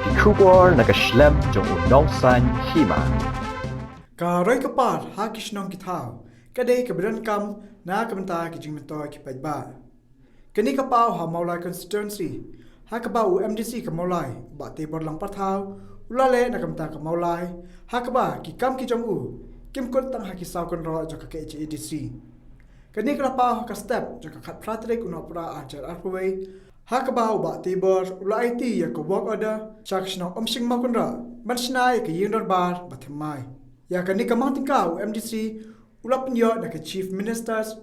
Teibor nakaslem jong unongsan Hima. Ka roi kapar ha kishnong kithaw kadai kabran kam na kamta kijing mentor ki pajba kani kapau ha maulai constituency ha kabau MDC ka maulai ba Teibor lang pathaw ulale na kamta ka maulai ha kaba ki kam ki jong u kim kot tang ha ki saw kon ro jaka ke EDC kani kapau ka step jaka khat pratrik unopra ajar arpaway ha kabau ba Teibor ulai ti ya ko work order chakshno omsing makunra Shna ka Ïingdorbar ba themai Ïaka ni kamang tingkau MDC ulap Pynïoh na ka Chief Minister's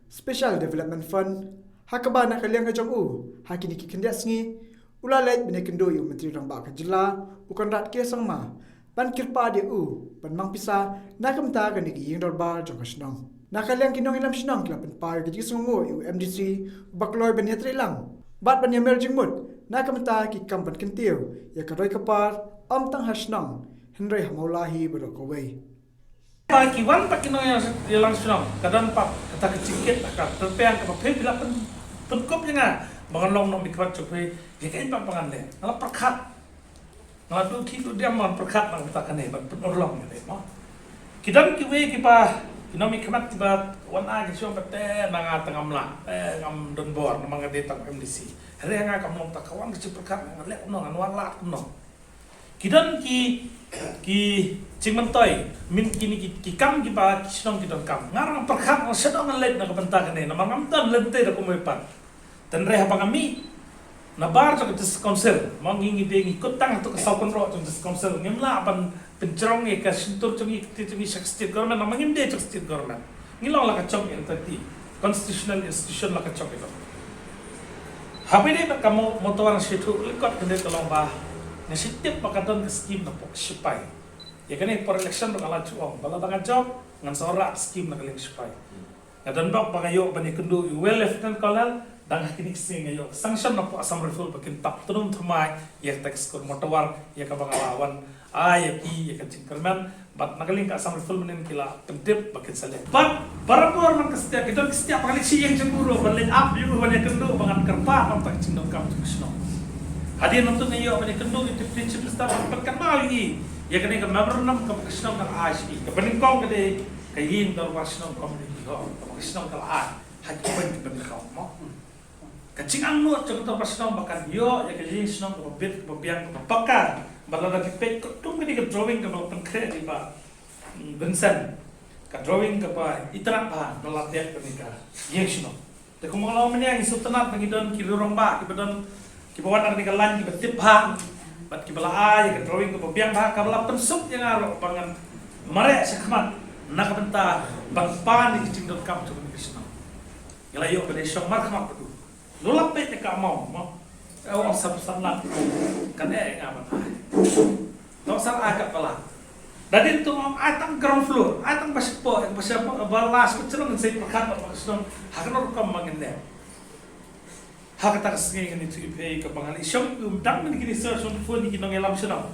Special Development Fund hakaba na kaliang ka jong u hakini ki kendia sngi ulalet bine kendo yu menteri rang ba ka jila ukan rat ke sangma pan kirpa de u pan mang pisa na kamta ka ni ki Ïingdorbar jong ka Shnong na kaliang kinong ilam Shnong kila pan pa ka jisungo yu MDC bakloy ban yatri lang bat ban yamer jingmut na kamta ki kampan kentiu ya ka roi kapar tang Shnong Henry Hamaulahi berokaway. Pagi wan pakai nong yang langsung kadang pak kata kecikit kat terpeang ke pakai bila penkop jangan mengenong nong dikawat cukai dia kain pangan le ngalah perkat ngalah tu kita dia mau perkat nang kita kene penolong ni mo kidan kiwe kipa kinomi kemat tiba wan a ke siom pete nang tengah mla ngam donbor nang ngade tak MDC hari nga kam nong tak kawan ke perkat nang le nong anwar la nong kidan ki cingmentoi min kini ki kam ki ba kisnong ki don kam ngarang perkhat ng sedong let na kabanta kane na mangamtan lente da kumepan tan reha pangami na bar to dis konsel mangingi de ngi kotang to kasaw kon ro to dis konsel ngimla pan pencerong e ka sintur to ngi ti state government na mangim de state government ngilong la ka chok en tati constitutional institution la ka chok ito habide ba kamo motoran situ likot kende tolong ba na sitip makadon ke Skhim na pok sipay ya kani for election ng ala chuong bala banga job ngan sora Skhim na kaling sipay ngadon bak bangayo bani kundu well lieutenant colonel dang kinik sing ayo sanction na po asam rifle bakin tap tunum thumai ya tax kor motowar ya ka bangalawan ay ya ka cingkerman bat nagaling ka asam rifle menin kila pendip bakin sale bat barapor man kastia kita setiap kali siyeng cemburu balik up yu bani kundu bangan kerpa tak cindong kam tusno Hadir nonton ngayo bani kendo itu prinsip besar perkan mali ya kene ka member nam ka kasnong ka ASI ka paningkong ka de ka Ïingdorbar kasnong community ho ka kasnong ka a hakipan ka paningkong mo ka cingang no ka to kasnong bakan yo ya ka kasnong ka bit ka biang ka pakar balada di pet ko tung ka drawing ka ba pankre di ba Vincent ka drawing ka ba itra pa nalatiak ka ni ka yesno te kung mga lawan niya isutanat ngidon kilurong ba kibadon kibawan ang nikalan kibatip ha bat kibala ay ka drawing ko biang ha kabala pensuk yang aro pangan mare sakmat nakabenta bangpan ni cingdon kam tu Krishna ngalayo ka de syong mar kama padu lolap pe ka mau mo ang sabsanat kan ngaman ay no sang agak pala dadin tu atang ground floor atang baspo balas ko cerong say perkat pa Krishna hakan kam mangende hakata kasing ni tu ipe ka bangal isyong dang man kini search on phone ni kinong elam sino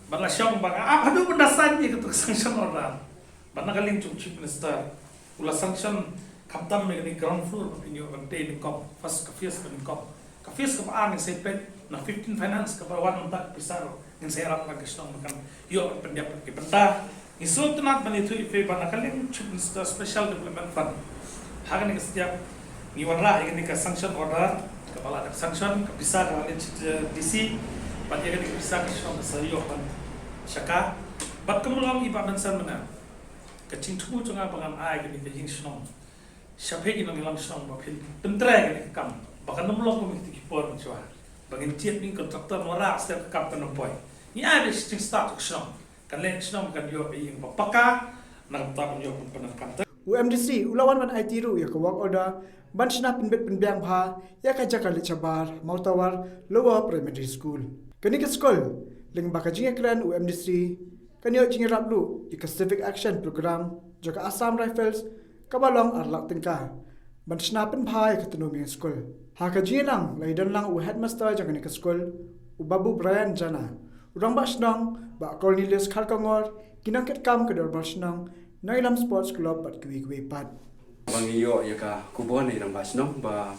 bang asyong bang hadu pendasan ni ketuk sanction order bang nagaling chief minister ula sanction kaptam me ni ground floor Pynïoh ban te ni kop first ka fies ka pa ang sepet na 15 finance ka bawan tak pisaro ngin sa rap kagisong makan yo pendiap ki penta isultanat ban itu ipe bang nagaling chief minister special development fund hagan ni setiap ni warna ini ke sanction order kepala ada sanction bisa dengan DC pada ini bisa kisah besaryo pan syaka bat kemulang iba bensan mana kecing tu cunga bangan ai ini ke jingsno siapa yang ngilang song bapin pentre ini kam bahkan nemulong komiti kipor mencoba bangin tiap ning kontraktor norak setiap kam penompoi ni ada sing start song kan len song kan yo yang papaka nang ta yo penakam UMDC ulawan man IT ru ya ka work order ban Shna pinbet pinbiang pha ya ka jaka lichabar mautawar lower primary school kani ka Skul ling baka jinge kran UMDC kanyo jinge raplu ka civic action program jaka Assam Rifles kabalong arlak tingka ban Shna pin pha ya ka tunumi Skul ha ka jinge lang laidan lang u headmaster jaka ni ka Skul u babu Brian jana urang ba Shnong ba Cornelius Kharkangor kinangket kam ka Ïingdorbar Shnong Nailam Sports Club bat kwi pat Pynïoh ya ka kubon ni rang basno ba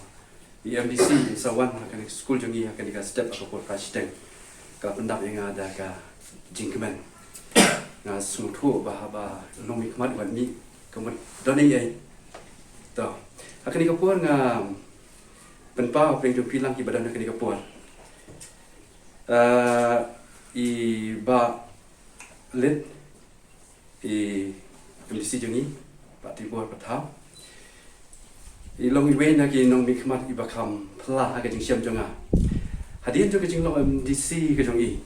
MDC sawan akan Skul jongi akan ka step aku president ka pendap yang ada ka jingkemen nga smutu bahaba nomi kmat wan mi kemat doni ai to akan ikapuan nga penpa peng jumpi lang ki badan akan ikapuan i ba lit i kondisi jengi Pak Teibor Patau i long i wen lagi nong mi kmat i bakam plah aga jing siam jonga hadian jo ke jing long DC ke jong i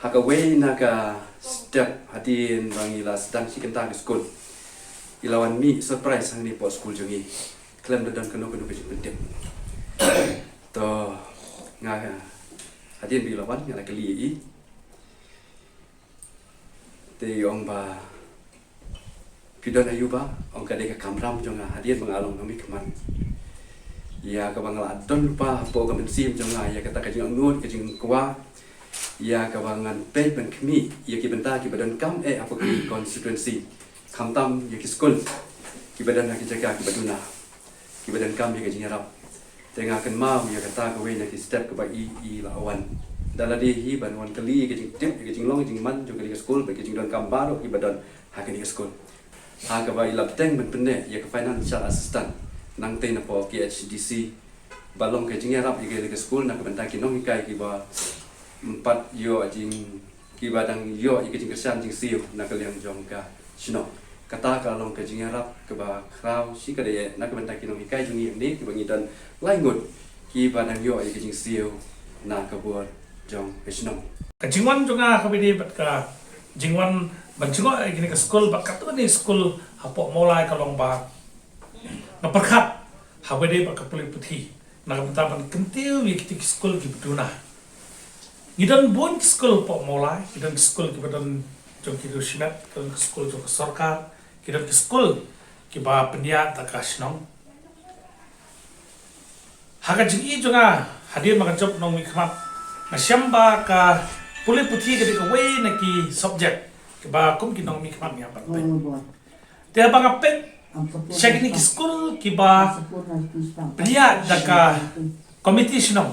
haka wen naga step hadian bangi la sedang si kenta ke skul ilawan mi surprise hang ni po skul jong i klem dan keno ke jing penting to nga hadian bi lawan nga la kali i te ong ba pidon ayu ba ong ka de ka kamram jonga hadian mengalong nomi keman ya ka bangala don pa po ka mensim jonga ya kata ka jing ngut ka jing kwa ya ka bangan pe ben kmi ya ki benta ki badan kam apa ki constituency kamtam ya ki skul ki badan ki jaga ki baduna ki badan kam ya ka jing arab tengah kan mau ya kata ka we na ki step ka ba i lawan daladi hi ban wan kali ke jing tip ke jing long jing man jo ke skul ke jing don kam baru ki badan ha ke skul ha ka ba ilap teng ben penne ya ke financial assistant nang te na po ki HDC balong ke jing arab ke skul na ke benta ki nong kai ki ba empat yo jing ki badang yo ke jing kersan jing siu na ke liang jong ka Shna kata kalong ke jing arab ke ba krau si ka de na ke benta ki nong kai jing ni ki bangi dan lai ngut ki badang yo ke jing siu na ke buat jong Shna ka jingwan jonga ka bidi bat ka jingwan ban jingo gini ka skul bat ka tu ni skul hapo mulai ka long ba na perkhat ha bidi bat ka puli puthi na ka benta ban kentiu wi ki skul ki beduna idan bon skul po mulai idan skul ki badan jong ki Shna ka skul jong sarkar kidan ki skul ki ba Pynïoh ta ka Shna ha ka jingi jonga hadir makan job nong mi khamat Masyamba ka puli puthi ka ka way na ki subject ka ba kum ki nong mi khamat ni apat pe te ba nga pet siya ki skul ki ba Pynïoh da ka committee Shna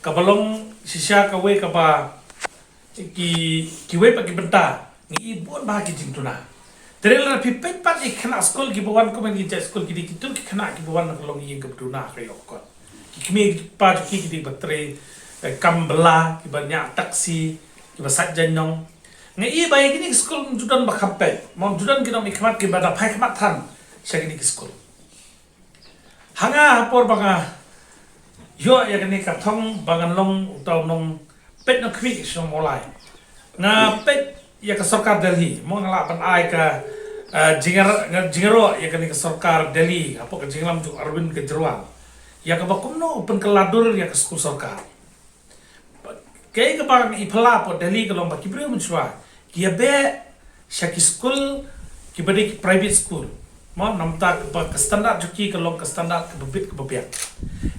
ka balong sisya ka way ka ba ki way pa ki benta ni ibon ba ki jing tuna tere la pi pet pat ikna skul ki bawan ko man ki skul ki ki tu ki khana ki bawan na long yi ka tuna ka yok ko ki mi pa ki ki batre kambela ki banyak taksi ki basat janong ngai bai kini skul judan bakhape mon judan ki nom ikmat ki bada phai khmat than shagini ki skul hanga hapor banga yo ya kini ka thong bangan long utaw nong pet no khwi so molai na pet ya ka sarkar Delhi mon la pan ai ka jingaro ya kini ka sarkar Delhi apo ka jinglam ju Arvind Kejriwal ya ka bakumno open kaladur ya ka skul sarkar kaya ka bang ipala po Delhi ka long ba kibre mo chwa kiya be shaki skul ki bade ki private school mo namta ka standard juki ka long ka standard ka bibit ka babyak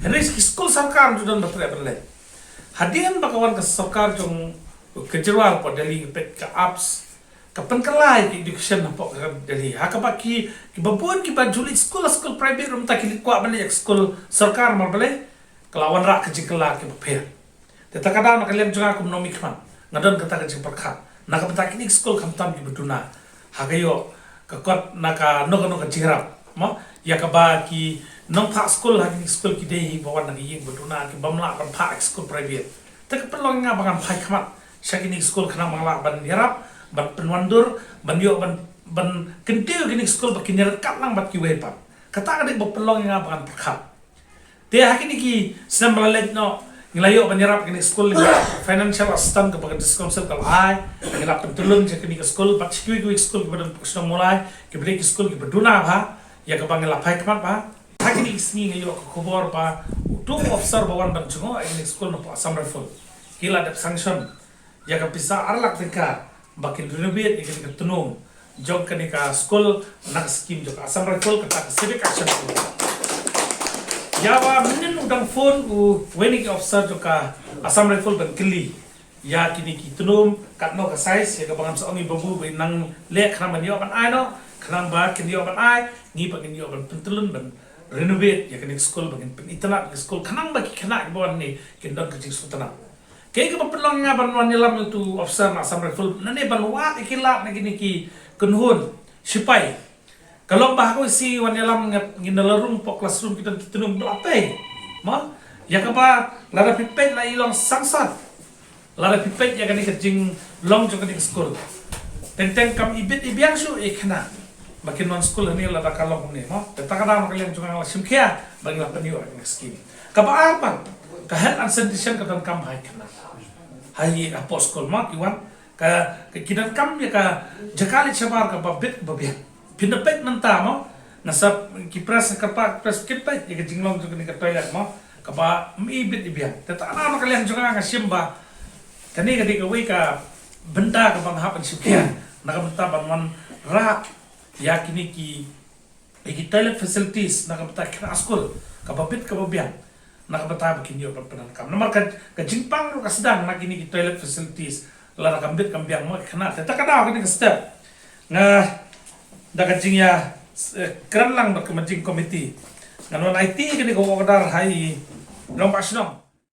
henry ki skul sarkar judan ba pre berle hadian bakawan ka sarkar jong Kejriwal po Delhi pet ka apps ka penkalai ki education po ka Delhi ha ka ba ki babon ki ba juli school private rum ta ki kwa bale school sarkar mar bale kalawan ra ka jikla ki bapher teta kadang nak kalian juga aku menomik man ngadon kata kecil perkat nak kata kini skul kamtam ki beduna hagayo kakot naka noka jirap mo ya kaba ki nong pak skul hagi skul ki dei bawan nak ying beduna ki bamla kan pak skul private tak perlu ngabangan pai kamat syakini skul kena mangla ban yarap ban penwandur ban yo ban kentiu kini skul bakin yarat lang bat ki wepa kata adik bapelong ngabangan perkat dia hakini ki sembalet no ngelayo penyerap kini skul financial assistant kepada diskon sel kalau ai ngelap pentulun je kini ke skul pat sikui skul kepada pusna mulai kepada skul ke beduna ba ya ke panggil lapai kemat ba hakini isni ngayo ke kubor ba tu officer bawan ban jungo ini skul no asam rifle kila ada sanction ya ke bisa arlak teka bakin renovate ikini ke tunung jog kini ke skul nak skim jog asam rifle kata civic action ya ba minin udang phone weni ki officer joka asam rifle ban kili ya kini ki tunum katno ka size ya ka bangam sa ongi babu nang le khana man yo ban ai no khana ba kini yo ban ai ni pa kini yo ban pentulun ban renovate ya kini school ban pen itana school khana ba ki khana bon ni kin dot ki sultana Kaya ka papelang nga banwan nilam itu officer na Assam Rifle nani banwa ikilat na gini ki kunhun sipay. Kalau bah ko si wanilam nginalarung po classroom kita kitunong belapay. Ma ya ka ba lara pipet na ilong sangsat. Lara pipet ya kani kajing long jo kani school. Tenteng kam ibit ibiang su ikna. Makin non school ni lara kalong ni mo. Tetakana kalian juga ngala simkia bagi la Pynïoh ng Skhim. Kaba apa? Kahet an sedition ka kam hai kana. Hai apo school ma iwan ka kidan kam ya ka jakali chabar ka babit babian. Pinapit menta mo nasa kipras kapak pres kipet ya jinglong juga ni ka toilet mo kaba mibit ibian. Tetakana kalian juga ngasimba. Kani ka di ka wi ka benda ka bang hapan simkia. Nakamenta banwan ra ya kini ki toilet facilities nakabata kina school kababit kababian nakabata Pynïoh berpenangkam nomor ka jingpang ro kasdang na kini ki toilet facilities lara kambit kambiang mo kana ta kada kini ka step nga daga jingya kran lang do ka majing committee nganon IT kini ko kadar hai long pasnong